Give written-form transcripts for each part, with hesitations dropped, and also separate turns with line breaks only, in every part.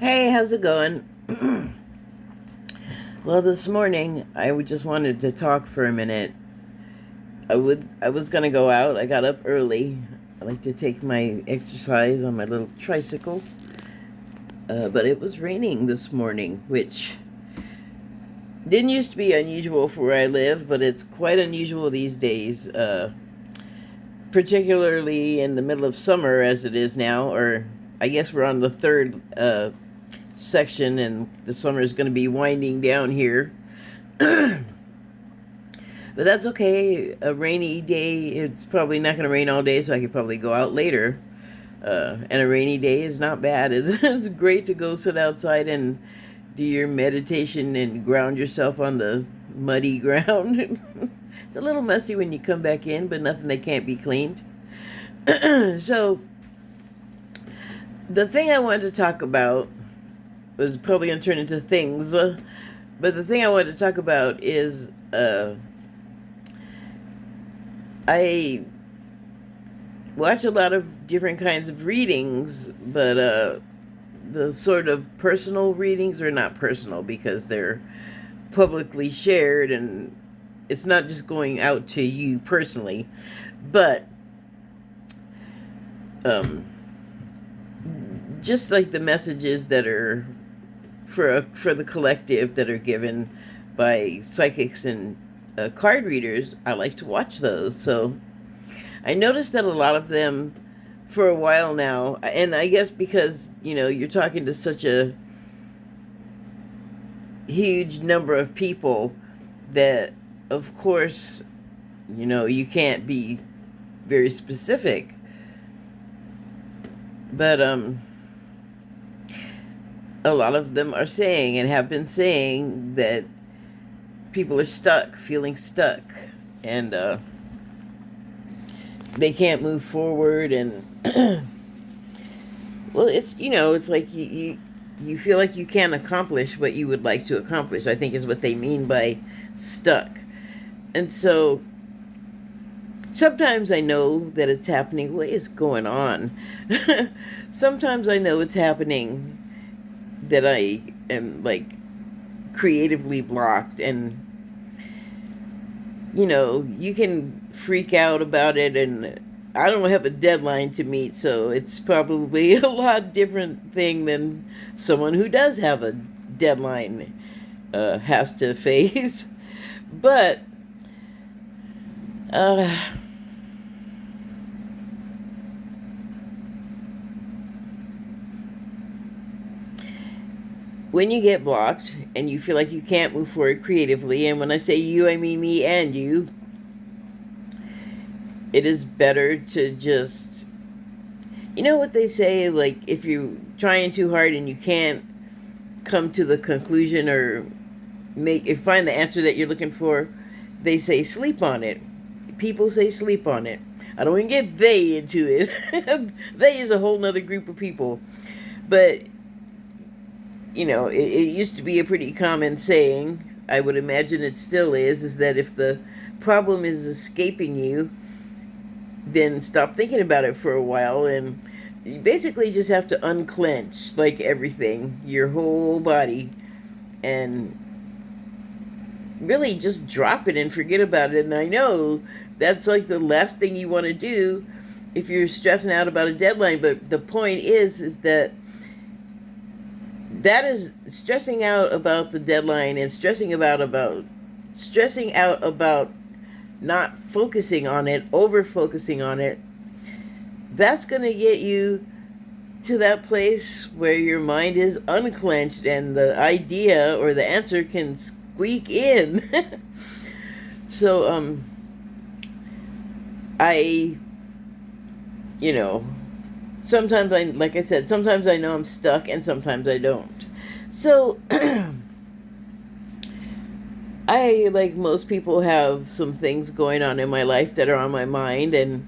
Hey, how's it going? Well, this morning I just wanted to talk for a minute. I was gonna go out. I got up early. I like to take my exercise on my little tricycle. But it was raining this morning, which didn't used to be unusual for where I live, but it's quite unusual these days. Particularly in the middle of summer as it is now, or I guess we're on the third section, and the summer is going to be winding down here. But that's okay. A rainy day, it's probably not going to rain all day, so I could probably go out later. And a rainy day is not bad. It's great to go sit outside and do your meditation and ground yourself on the muddy ground. It's a little messy when you come back in, but nothing that can't be cleaned. So, the thing I wanted to talk about was probably going to turn into things. But the thing I wanted to talk about is I watch a lot of different kinds of readings, but the sort of personal readings are not personal because they're publicly shared and it's not just going out to you personally, but um, just like the messages that are for the collective that are given by psychics and card readers, I like to watch those. So I noticed that a lot of them, for a while now, and I guess because you're talking to such a huge number of people that, of course, you can't be very specific. But a lot of them are saying and have been saying that people are stuck, feeling stuck, and they can't move forward. And well, it's like you feel like you can't accomplish what you would like to accomplish, I think is what they mean by stuck. And so sometimes I know that it's happening. What is going on? Sometimes I know it's happening, that I am like creatively blocked, and you can freak out about it, and I don't have a deadline to meet, so it's probably a lot different thing than someone who does have a deadline has to face. But uh, when you get blocked and you feel like you can't move forward creatively, and when I say you, I mean me and you, it is better to just, what they say, like if you're trying too hard and you can't come to the conclusion or find the answer that you're looking for, they say sleep on it. People say sleep on it. I don't even get they into it. They is a whole nother group of people. But it used to be a pretty common saying. I would imagine it still is that if the problem is escaping you, then stop thinking about it for a while, and you basically just have to unclench, like everything, your whole body, and really just drop it and forget about it. And I know that's like the last thing you want to do if you're stressing out about a deadline, but the point is that is stressing out about the deadline and stressing out about not focusing on it, over focusing on it. That's going to get you to that place where your mind is unclenched and the idea or the answer can squeak in. So I sometimes like I said, sometimes I know I'm stuck and sometimes I don't. So I, like most people, have some things going on in my life that are on my mind, and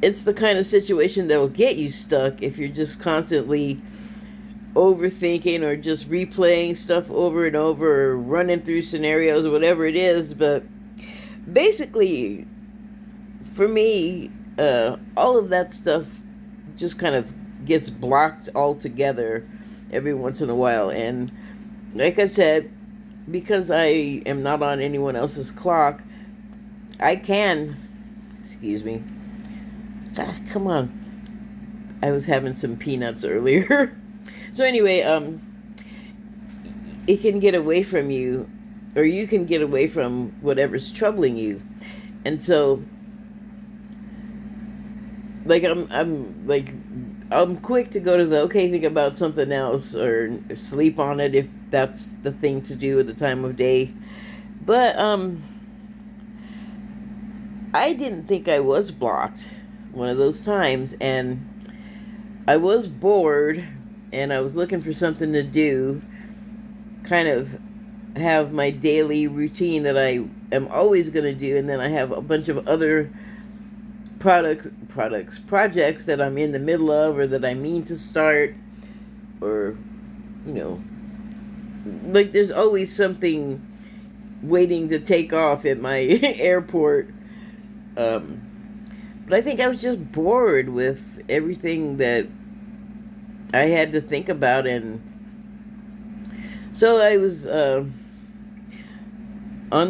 it's the kind of situation that will get you stuck if you're just constantly overthinking or just replaying stuff over and over, or running through scenarios or whatever it is. But basically, for me, all of that stuff just kind of gets blocked altogether. every once in a while. And like I said, because I am not on anyone else's clock, I can, excuse me, come on, I was having some peanuts earlier. So anyway, it can get away from you, or you can get away from whatever's troubling you. And so, like, I'm quick to go to the, okay, think about something else, or sleep on it if that's the thing to do at the time of day. But I didn't think I was blocked one of those times, and I was bored, and I was looking for something to do, kind of have my daily routine that I am always going to do, and then I have a bunch of other projects that I'm in the middle of, or that I mean to start, or, you know, like there's always something waiting to take off at my airport. But I think I was just bored with everything that I had to think about, and so I was on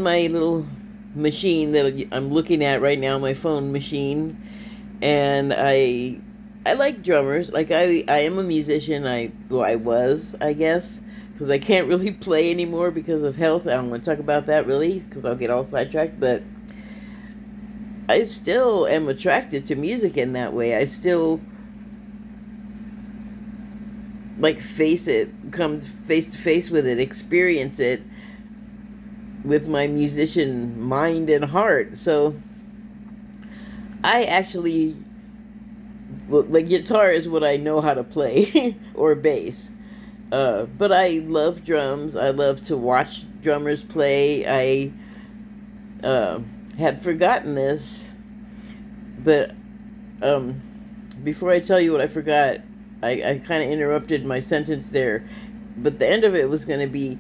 my little machine that I'm looking at right now, my phone machine, and I like drummers. Like I am a musician. I was, I guess, because I can't really play anymore because of health. I don't want to talk about that really, because I'll get all sidetracked. But I still am attracted to music in that way. I still like come face to face with it, experience it with my musician mind and heart. So I actually, well, like, guitar is what I know how to play, or bass. But I love drums. I love to watch drummers play. I had forgotten this, but before I tell you what I forgot, I kind of interrupted my sentence there. But the end of it was going to be,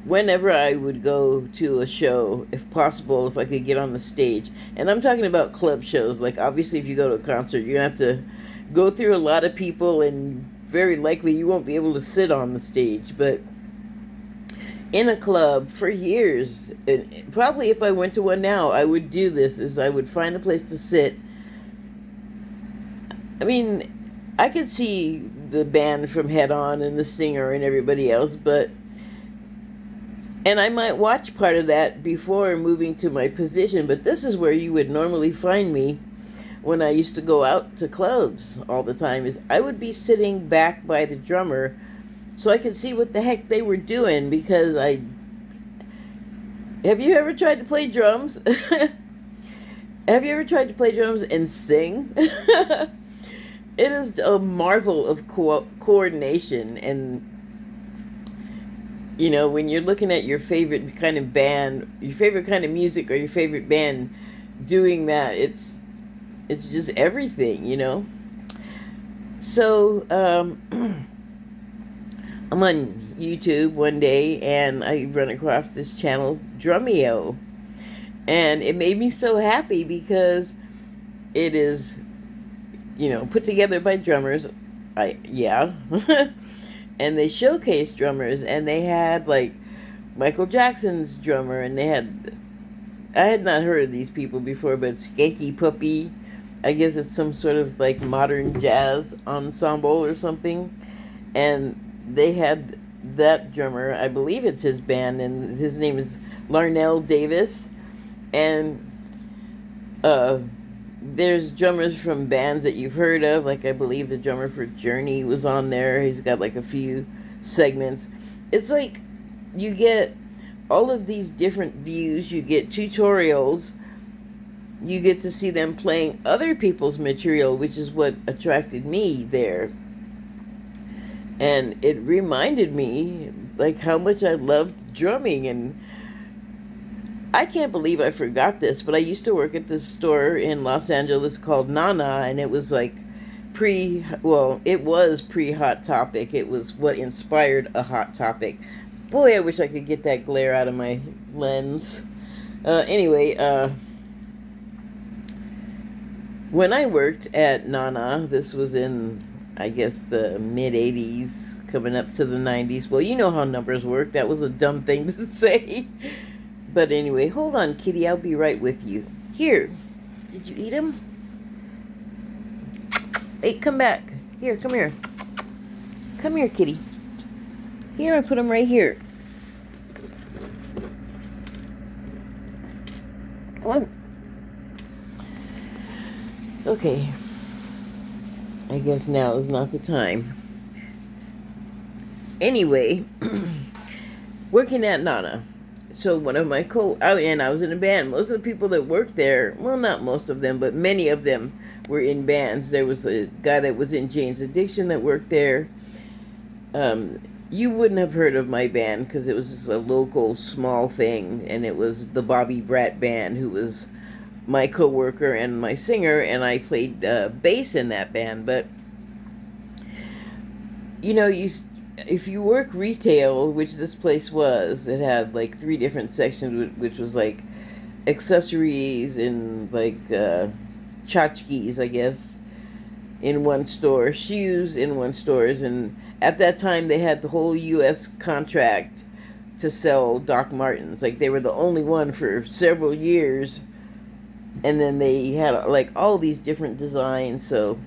whenever I would go to a show, if possible, if I could get on the stage. And I'm talking about club shows. Like, obviously, if you go to a concert, you have to go through a lot of people, and very likely you won't be able to sit on the stage. But in a club, for years, and probably if I went to one now, I would do this, is I would find a place to sit. I mean, I could see the band from Head On and the singer and everybody else, and I might watch part of that before moving to my position, but this is where you would normally find me when I used to go out to clubs all the time, is I would be sitting back by the drummer so I could see what the heck they were doing, because have you ever tried to play drums? Have you ever tried to play drums and sing? It is a marvel of coordination, and you know, when you're looking at your favorite kind of band, your favorite kind of music, or your favorite band doing that, it's just everything, you know. So I'm on YouTube one day, and I run across this channel, Drumeo, and it made me so happy because it is, you know, put together by drummers. And they showcased drummers, and they had like Michael Jackson's drummer, and I had not heard of these people before, but Skanky Puppy, I guess it's some sort of like modern jazz ensemble or something, and they had that drummer, I believe it's his band, and his name is Larnell Davis, and there's drummers from bands that you've heard of, like I believe the drummer for Journey was on there. He's got like a few segments. It's like you get all of these different views, you get tutorials, you get to see them playing other people's material, which is what attracted me there. And it reminded me like how much I loved drumming, and I can't believe I forgot this, but I used to work at this store in Los Angeles called Nana, and it was like it was pre-Hot Topic. It was what inspired a Hot Topic. Boy, I wish I could get that glare out of my lens. Anyway, when I worked at Nana, this was in, I guess, the mid-'80s, coming up to the 90s. Well, you know how numbers work. That was a dumb thing to say. But anyway, hold on, kitty. I'll be right with you. Here. Did you eat them? Hey, come back. Here, come here. Come here, kitty. Here, I put them right here. Come on. Okay. I guess now is not the time. Anyway, working at Nana. So one of my and I was in a band. Most of the people that worked there, well, not most of them, but many of them were in bands. There was a guy that was in Jane's Addiction that worked there. You wouldn't have heard of my band because it was just a local small thing, and it was the Bobby Bratt Band, who was my co-worker and my singer, and I played bass in that band. But you know, if you work retail, which this place was, it had like 3 different sections, which was like accessories and like tchotchkes, I guess, in one store, shoes in one stores, and at that time they had the whole U.S. contract to sell Doc Martens. Like, they were the only one for several years, and then they had like all these different designs. So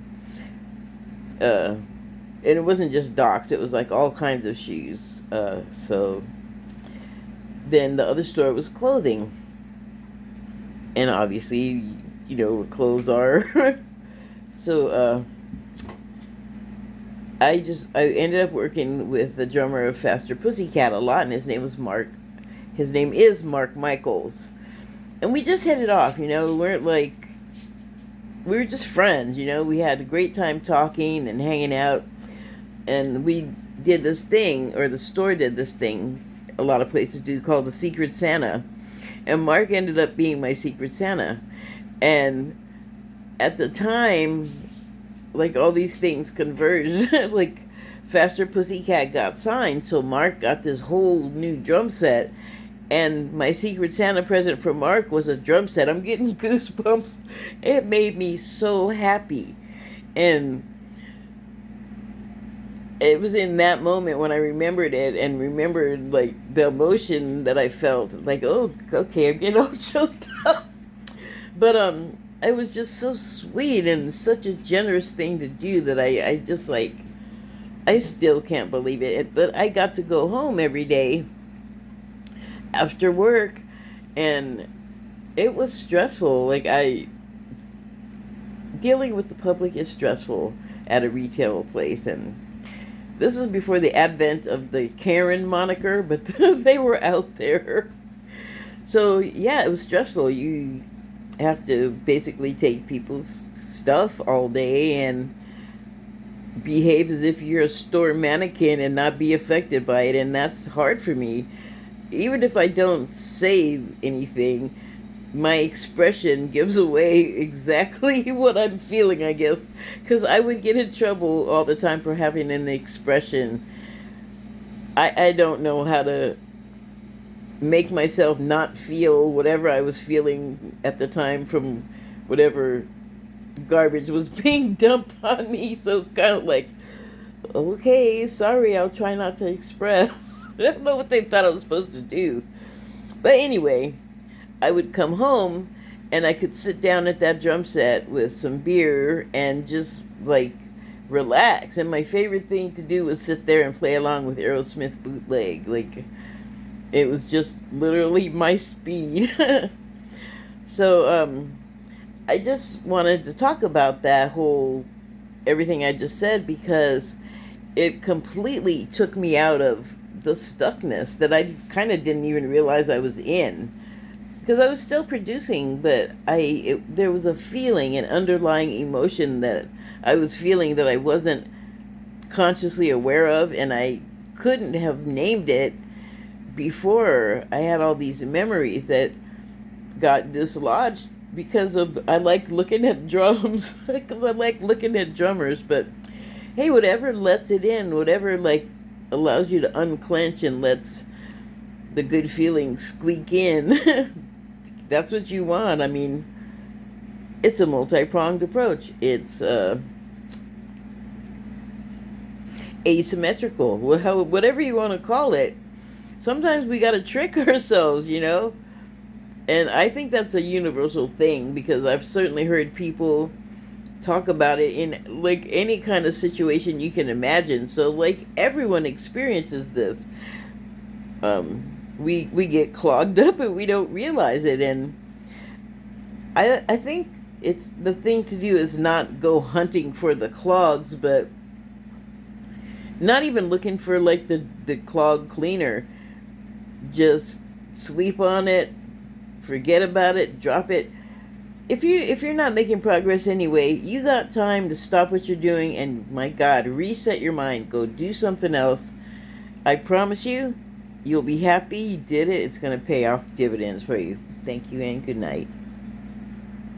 and it wasn't just Docs, it was like all kinds of shoes. So then the other store was clothing, and obviously, you know what clothes are. So I ended up working with the drummer of Faster Pussycat a lot, and his name is Mark Michaels. And we just hit it off, you know. We were just friends, you know. We had a great time talking and hanging out. And we did this thing, or the store did this thing, a lot of places do, called the Secret Santa. And Mark ended up being my Secret Santa. And at the time, like, all these things converged. Like, Faster Pussycat got signed, so Mark got this whole new drum set. And my Secret Santa present for Mark was a drum set. I'm getting goosebumps. It made me so happy. And it was in that moment when I remembered it, and remembered like the emotion that I felt. Like, oh, okay, I'm getting all choked up. But it was just so sweet and such a generous thing to do that I just, like, I still can't believe it. But I got to go home every day after work, and it was stressful. Like, dealing with the public is stressful at a retail place, and this was before the advent of the Karen moniker, but they were out there. So yeah, it was stressful. You have to basically take people's stuff all day and behave as if you're a store mannequin and not be affected by it, and that's hard for me. Even if I don't say anything, my expression gives away exactly what I'm feeling, I guess, because I would get in trouble all the time for having an expression. I don't know how to make myself not feel whatever I was feeling at the time from whatever garbage was being dumped on me. So it's kind of like, okay, sorry, I'll try not to express. I don't know what they thought I was supposed to do. But anyway, I would come home and I could sit down at that drum set with some beer and just, like, relax. And my favorite thing to do was sit there and play along with Aerosmith Bootleg. Like, it was just literally my speed. So I just wanted to talk about that whole everything I just said, because it completely took me out of the stuckness that I kind of didn't even realize I was in, because I was still producing, but there was a feeling, an underlying emotion that I was feeling that I wasn't consciously aware of, and I couldn't have named it before. I had all these memories that got dislodged because I like looking at drums, because I like looking at drummers. But hey, whatever lets it in, whatever, like, allows you to unclench and lets the good feelings squeak in, that's what you want. I mean, it's a multi-pronged approach. It's asymmetrical, whatever you want to call it. Sometimes we got to trick ourselves, you know? And I think that's a universal thing, because I've certainly heard people talk about it in like any kind of situation you can imagine. So like everyone experiences this. We get clogged up and we don't realize it. And I think it's the thing to do is not go hunting for the clogs, but not even looking for like the clog cleaner. Just sleep on it, forget about it, drop it. If you're not making progress anyway, you got time to stop what you're doing and, my God, reset your mind. Go do something else. I promise you, you'll be happy you did it. It's going to pay off dividends for you. Thank you and good night.